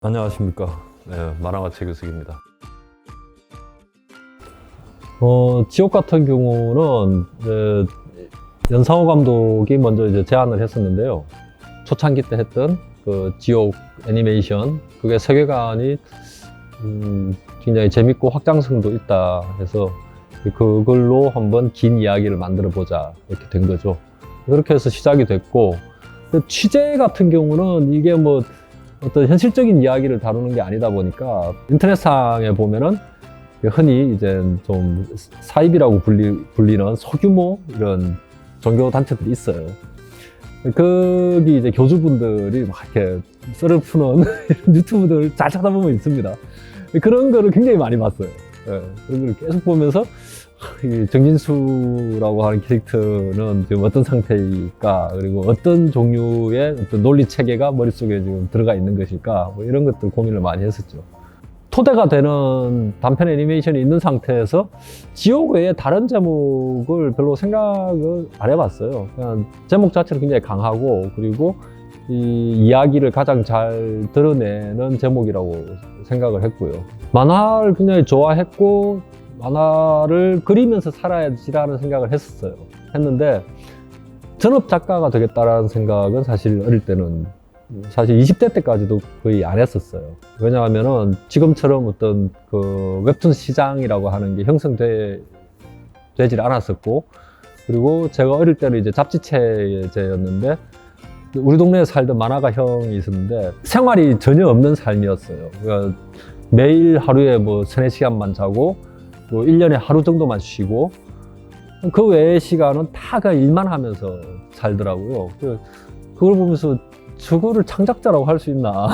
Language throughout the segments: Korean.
안녕하십니까. 네, 만화가 최규석입니다. 지옥 같은 경우는 연상호 감독이 먼저 이제 제안을 했었는데요. 초창기 때 했던 그 지옥 애니메이션, 그게 세계관이 굉장히 재밌고 확장성도 있다 해서 그걸로 한번 긴 이야기를 만들어 보자 이렇게 된 거죠. 그렇게 해서 시작이 됐고, 취재 같은 경우는 이게 뭐 어떤 현실적인 이야기를 다루는 게 아니다 보니까 인터넷상에 보면은 흔히 이제 좀 사입이라고 불리는 소규모 이런 종교 단체들이 있어요. 거기 이제 교주분들이 막 이렇게 썰을 푸는 유튜브들 잘 찾아보면 있습니다. 그런 거를 굉장히 많이 봤어요. 그런 걸 계속 보면서 이 정진수라고 하는 캐릭터는 지금 어떤 상태일까, 그리고 어떤 종류의 어떤 논리 체계가 머릿속에 지금 들어가 있는 것일까, 뭐 이런 것들 고민을 많이 했었죠. 토대가 되는 단편 애니메이션이 있는 상태에서 지옥 외에 다른 제목을 별로 생각을 안 해봤어요. 그냥 제목 자체는 굉장히 강하고, 그리고 이 이야기를 가장 잘 드러내는 제목이라고 생각을 했고요. 만화를 굉장히 좋아했고 만화를 그리면서 살아야지라는 생각을 했는데 전업 작가가 되겠다라는 생각은 사실 어릴 때는, 사실 20대 때까지도 거의 안 했었어요. 왜냐하면은 지금처럼 어떤 그 웹툰 시장이라고 하는 게 형성되질 않았었고, 그리고 제가 어릴 때는 이제 잡지체제였는데 우리 동네에 살던 만화가 형이 있었는데 생활이 전혀 없는 삶이었어요. 그러니까 매일 하루에 뭐 3-4시간만 자고 또 1년에 하루 정도만 쉬고 그 외의 시간은 다 그 일만 하면서 살더라고요. 그걸 보면서 저거를 창작자라고 할 수 있나.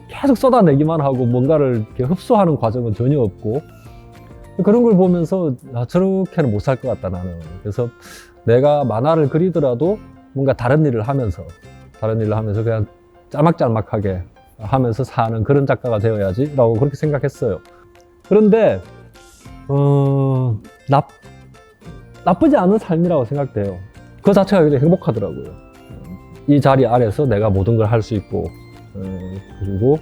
계속 쏟아내기만 하고 뭔가를 이렇게 흡수하는 과정은 전혀 없고, 그런 걸 보면서 저렇게는 못 살 것 같다 나는. 그래서 내가 만화를 그리더라도 뭔가 다른 일을 하면서 그냥 짤막짤막하게 하면서 사는 그런 작가가 되어야지 라고 그렇게 생각했어요. 그런데 나쁘지 않은 삶이라고 생각돼요. 그 자체가 굉장히 행복하더라고요. 이 자리 아래서 내가 모든 걸 할 수 있고, 그리고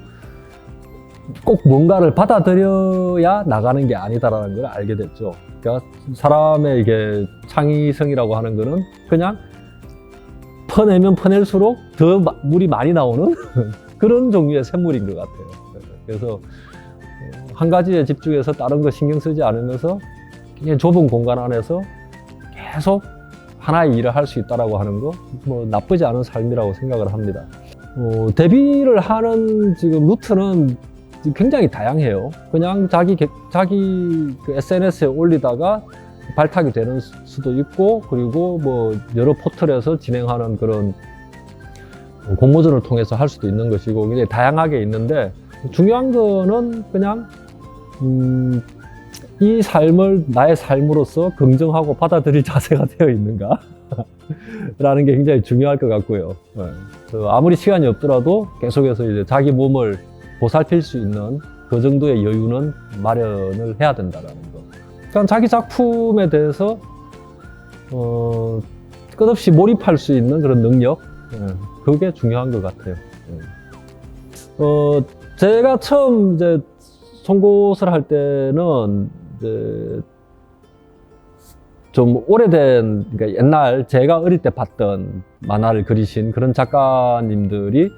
꼭 뭔가를 받아들여야 나가는 게 아니다라는 걸 알게 됐죠. 그러니까 사람의 이게 창의성이라고 하는 거는 그냥 퍼내면 퍼낼수록 더 물이 많이 나오는 그런 종류의 샘물인 것 같아요. 그래서 한 가지에 집중해서 다른 거 신경 쓰지 않으면서 그냥 좁은 공간 안에서 계속 하나의 일을 할 수 있다라고 하는 거, 뭐 나쁘지 않은 삶이라고 생각을 합니다. 데뷔를 하는 지금 루트는 굉장히 다양해요. 그냥 자기 그 SNS에 올리다가 발탁이 되는 수도 있고, 그리고 뭐 여러 포털에서 진행하는 그런 공모전을 통해서 할 수도 있는 것이고, 굉장히 다양하게 있는데, 중요한 거는 그냥 이 삶을 나의 삶으로서 긍정하고 받아들일 자세가 되어 있는가 라는 게 굉장히 중요할 것 같고요. 아무리 시간이 없더라도 계속해서 이제 자기 몸을 보살필 수 있는 그 정도의 여유는 마련을 해야 된다라는 거. 그러니까 자기 작품에 대해서 끝없이 몰입할 수 있는 그런 능력, 그게 중요한 것 같아요. 제가 처음 이제 송곳을 할 때는 이제 좀 오래된, 그러니까 옛날 제가 어릴 때 봤던 만화를 그리신 그런 작가님들이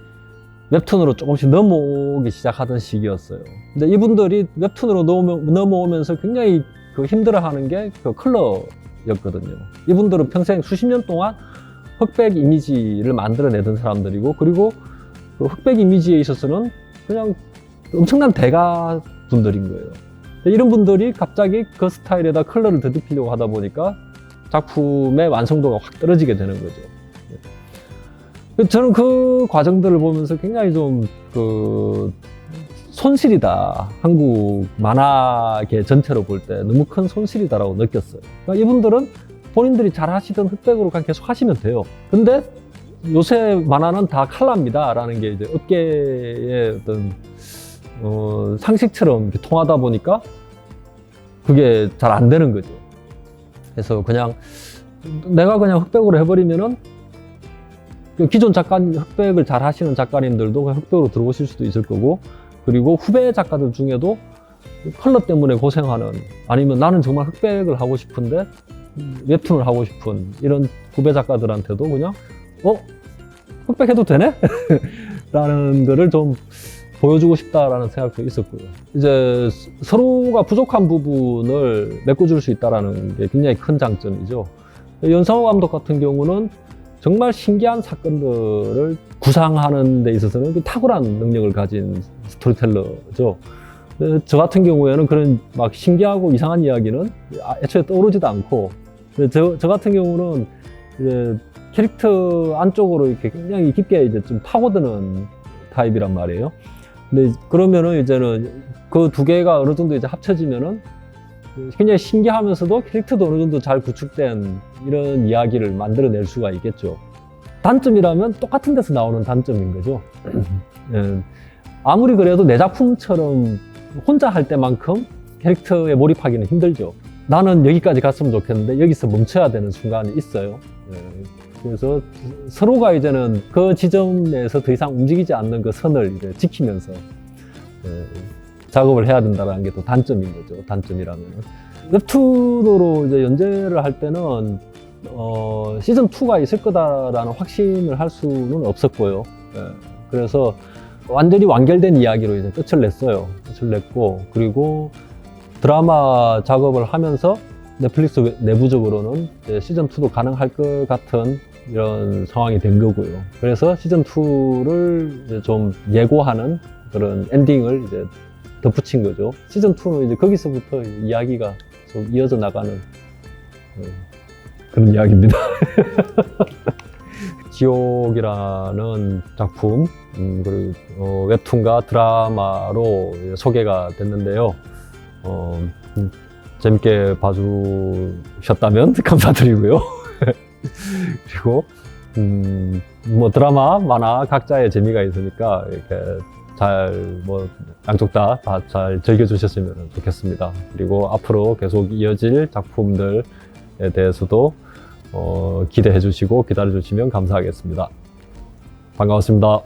웹툰으로 조금씩 넘어오기 시작하던 시기였어요. 근데 이분들이 웹툰으로 넘어오면서 굉장히 그 힘들어하는 게 그 컬러였거든요. 이분들은 평생 수십 년 동안 흑백 이미지를 만들어내던 사람들이고, 그리고 그 흑백 이미지에 있어서는 그냥 엄청난 대가 분들인 거예요. 이런 분들이 갑자기 그 스타일에다 컬러를 더듬히려고 하다 보니까 작품의 완성도가 확 떨어지게 되는 거죠. 저는 그 과정들을 보면서 굉장히 좀 손실이다. 한국 만화계 전체로 볼 때 너무 큰 손실이다라고 느꼈어요. 그러니까 이분들은 본인들이 잘 하시던 흑백으로 그냥 계속 하시면 돼요. 근데 요새 만화는 다 컬러입니다 라는 게 이제 업계의 어떤 상식처럼 이렇게 통하다 보니까 그게 잘 안 되는 거죠. 그래서 그냥 내가 그냥 흑백으로 해버리면은 기존 흑백을 잘 하시는 작가님들도 흑백으로 들어오실 수도 있을 거고, 그리고 후배 작가들 중에도 컬러 때문에 고생하는, 아니면 나는 정말 흑백을 하고 싶은데 웹툰을 하고 싶은 이런 후배 작가들한테도 그냥 흑백 해도 되네? 라는 거를 좀 보여주고 싶다라는 생각도 있었고요. 이제 서로가 부족한 부분을 메꿔줄 수 있다는 게 굉장히 큰 장점이죠. 연상호 감독 같은 경우는 정말 신기한 사건들을 구상하는 데 있어서는 탁월한 능력을 가진 스토리텔러죠. 저 같은 경우에는 그런 막 신기하고 이상한 이야기는 애초에 떠오르지도 않고, 저 같은 경우는 이제 캐릭터 안쪽으로 이렇게 굉장히 깊게 이제 좀 파고드는 타입이란 말이에요. 근데 그러면은 이제는 그 두 개가 어느 정도 이제 합쳐지면은 굉장히 신기하면서도 캐릭터도 어느 정도 잘 구축된 이런 이야기를 만들어낼 수가 있겠죠. 단점이라면 똑같은 데서 나오는 단점인 거죠. 아무리 그래도 내 작품처럼 혼자 할 때만큼 캐릭터에 몰입하기는 힘들죠. 나는 여기까지 갔으면 좋겠는데 여기서 멈춰야 되는 순간이 있어요. 그래서 서로가 이제는 그 지점에서 더 이상 움직이지 않는 그 선을 이제 지키면서 작업을 해야 된다는 게 또 단점인 거죠. 단점이라면. 웹툰으로 이제 연재를 할 때는 시즌2가 있을 거다라는 확신을 할 수는 없었고요. 그래서 완전히 완결된 이야기로 이제 끝을 냈어요. 끝을 냈고, 그리고 드라마 작업을 하면서 넷플릭스 내부적으로는 시즌2도 가능할 것 같은 이런 상황이 된 거고요. 그래서 시즌2를 이제 좀 예고하는 그런 엔딩을 이제 덧붙인 거죠. 시즌2는 이제 거기서부터 이야기가 좀 이어져 나가는 그런 이야기입니다. 지옥이라는 작품, 그리고 웹툰과 드라마로 소개가 됐는데요. 재밌게 봐주셨다면 감사드리고요. 그리고 뭐 드라마, 만화 각자의 재미가 있으니까 이렇게 잘 양쪽 다 잘 즐겨주셨으면 좋겠습니다. 그리고 앞으로 계속 이어질 작품들에 대해서도 기대해 주시고 기다려 주시면 감사하겠습니다. 반가웠습니다.